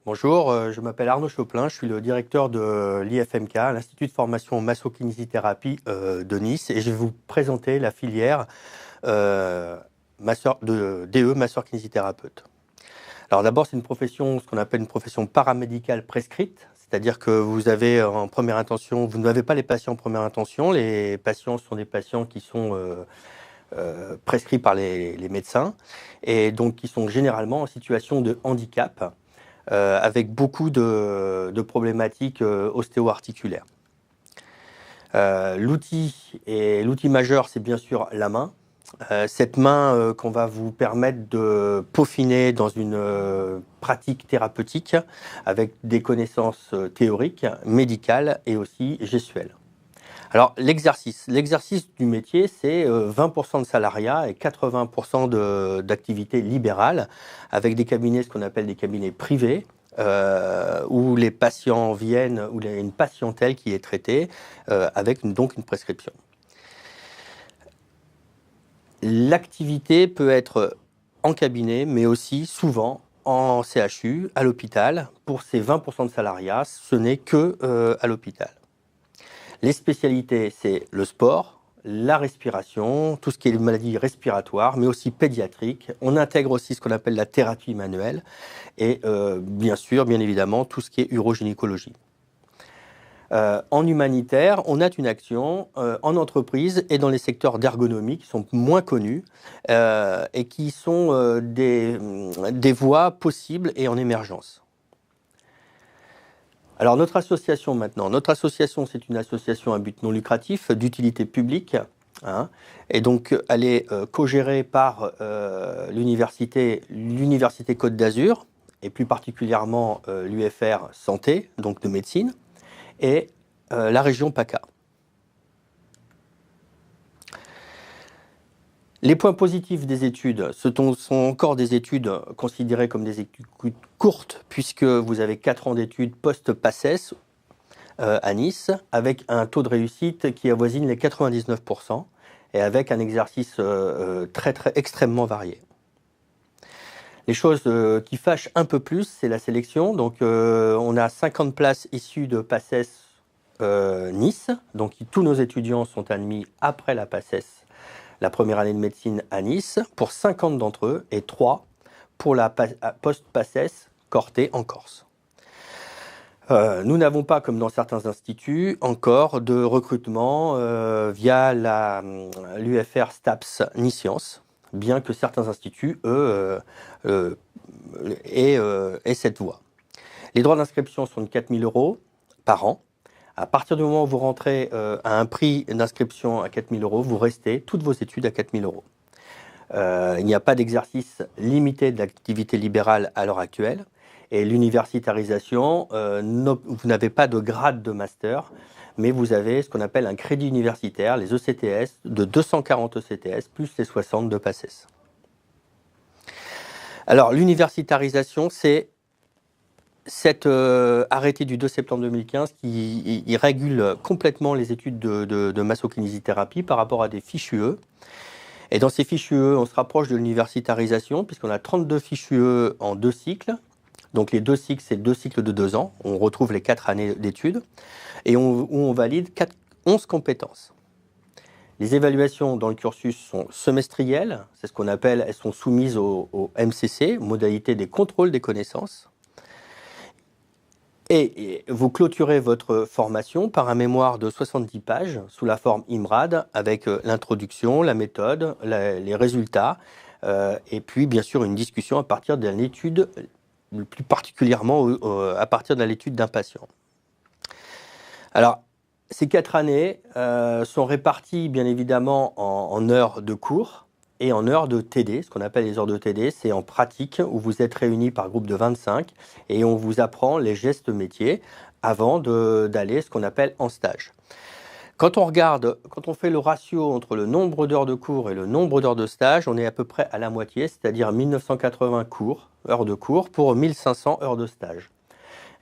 Bonjour, je m'appelle Arnaud Choplin, je suis le directeur de l'IFMK, l'Institut de formation masso-kinésithérapie de Nice, et je vais vous présenter la filière DE, masseur-kinésithérapeute. Alors d'abord, c'est une profession, ce qu'on appelle une profession paramédicale prescrite, c'est-à-dire que vous avez en première intention, vous n'avez pas les patients en première intention, les patients sont des patients qui sont prescrits par les médecins, et donc qui sont généralement en situation de handicap avec beaucoup de problématiques ostéo-articulaires. L'outil majeur, c'est bien sûr la main. Cette main qu'on va vous permettre de peaufiner dans une pratique thérapeutique avec des connaissances théoriques, médicales et aussi gestuelles. Alors l'exercice du métier, c'est 20% de salariat et 80% d'activité libérale, avec des cabinets, ce qu'on appelle des cabinets privés, où les patients viennent, où il y a une patientèle qui est traitée avec donc une prescription. L'activité peut être en cabinet, mais aussi souvent en CHU, à l'hôpital. Pour ces 20% de salariat, ce n'est que à l'hôpital. Les spécialités, c'est le sport, la respiration, tout ce qui est maladies respiratoires, mais aussi pédiatriques. On intègre aussi ce qu'on appelle la thérapie manuelle et bien évidemment, tout ce qui est urogynécologie. En humanitaire, on a une action en entreprise et dans les secteurs d'ergonomie qui sont moins connus et qui sont des voies possibles et en émergence. Alors notre association maintenant, c'est une association à but non lucratif d'utilité publique, hein, et donc elle est co-gérée par l'université Côte d'Azur et plus particulièrement l'UFR Santé, donc de médecine, et la région PACA. Les points positifs des études, ce sont encore des études considérées comme des études courtes, puisque vous avez 4 ans d'études post-PACES à Nice, avec un taux de réussite qui avoisine les 99%, et avec un exercice extrêmement varié. Les choses qui fâchent un peu plus, c'est la sélection. Donc on a 50 places issues de PACES Nice, donc tous nos étudiants sont admis après la PACES, la première année de médecine à Nice, pour 50 d'entre eux, et 3 pour la post-PACES Corté en Corse. Nous n'avons pas, comme dans certains instituts, encore de recrutement via l'UFR STAPS Niscience, bien que certains instituts, eux, aient cette voie. Les droits d'inscription sont de 4 000 € par an. À partir du moment où vous rentrez à un prix d'inscription à 4 000 €, vous restez toutes vos études à 4 000 €. Il n'y a pas d'exercice limité de l'activité libérale à l'heure actuelle. Et l'universitarisation, vous n'avez pas de grade de master, mais vous avez ce qu'on appelle un crédit universitaire, les ECTS, de 240 ECTS, plus les 60 de PACES. Alors, l'universitarisation, c'est cet arrêté du 2 septembre 2015 qui régule complètement les études de masso-kinésithérapie par rapport à des fiches UE. Et dans ces fiches UE, on se rapproche de l'universitarisation, puisqu'on a 32 fiches UE en 2 cycles. Donc les 2 cycles, c'est 2 cycles de 2 ans. On retrouve les 4 années d'études. Et on valide 11 compétences. Les évaluations dans le cursus sont semestrielles. C'est ce qu'on appelle, elles sont soumises au MCC, modalité des contrôles des connaissances. Et vous clôturez votre formation par un mémoire de 70 pages sous la forme IMRAD avec l'introduction, la méthode, les résultats et puis bien sûr une discussion à partir d'une étude, plus particulièrement à partir de l'étude d'un patient. Alors, ces 4 années sont réparties bien évidemment en heures de cours et en heures de TD. Ce qu'on appelle les heures de TD, c'est en pratique où vous êtes réunis par groupe de 25 et on vous apprend les gestes métiers avant d'aller ce qu'on appelle en stage. Quand on fait le ratio entre le nombre d'heures de cours et le nombre d'heures de stage, on est à peu près à la moitié, c'est-à-dire 1980 heures de cours pour 1500 heures de stage.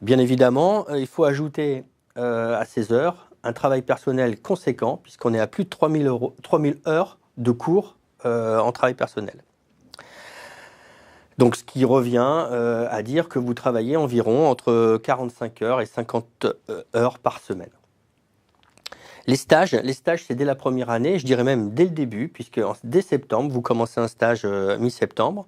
Bien évidemment, il faut ajouter à ces heures un travail personnel conséquent, puisqu'on est à plus de 3000 heures de cours en travail personnel. Donc, ce qui revient à dire que vous travaillez environ entre 45 heures et 50 heures par semaine. Les stages, c'est dès la première année, je dirais même dès le début, puisque dès septembre, vous commencez un stage mi-septembre.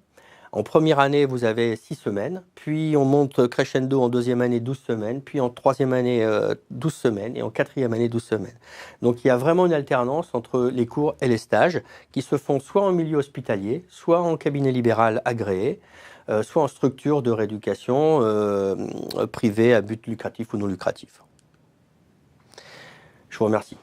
En première année, vous avez 6 semaines, puis on monte crescendo en deuxième année 12 semaines, puis en troisième année 12 semaines, et en quatrième année 12 semaines. Donc il y a vraiment une alternance entre les cours et les stages qui se font soit en milieu hospitalier, soit en cabinet libéral agréé, soit en structure de rééducation privée à but lucratif ou non lucratif. Je vous remercie.